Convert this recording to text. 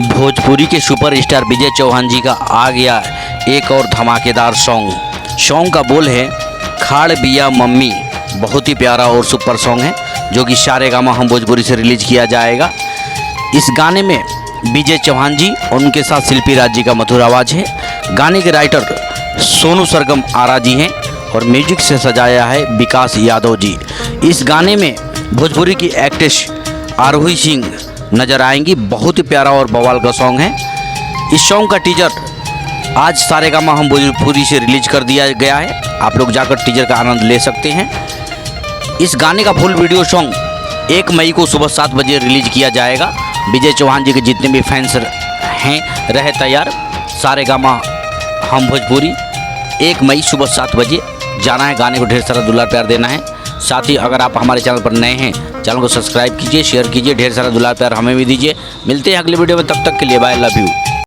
भोजपुरी के सुपरस्टार विजय चौहान जी का आ गया एक और धमाकेदार सॉन्ग का बोल है खाड़ बिया मम्मी। बहुत ही प्यारा और सुपर सॉन्ग है जो कि सारेगामा हम भोजपुरी से रिलीज किया जाएगा। इस गाने में विजय चौहान जी और उनके साथ शिल्पी राज जी का मधुर आवाज़ है। गाने के राइटर सोनू सरगम आरा जी हैं और म्यूजिक से सजाया है विकास यादव जी। इस गाने में भोजपुरी की एक्ट्रेस आरोही सिंह नज़र आएंगी। बहुत ही प्यारा और बवाल का सॉन्ग है। इस सॉन्ग का टीजर आज सारेगामा हम भोजपुरी से रिलीज कर दिया गया है। आप लोग जाकर टीजर का आनंद ले सकते हैं। इस गाने का फुल वीडियो सॉन्ग 1 मई को सुबह 7 बजे रिलीज किया जाएगा। विजय चौहान जी के जितने भी फैंस हैं रहे तैयार। सारेगामा हम भोजपुरी 1 मई सुबह 7 बजे जाना है। गाने को ढेर सारा दुलार प्यार देना है। साथ ही अगर आप हमारे चैनल पर नए हैं, चैनल को सब्सक्राइब कीजिए, शेयर कीजिए, ढेर सारा दुलार प्यार हमें भी दीजिए। मिलते हैं अगले वीडियो में, तब तक के लिए बाय, लव यू।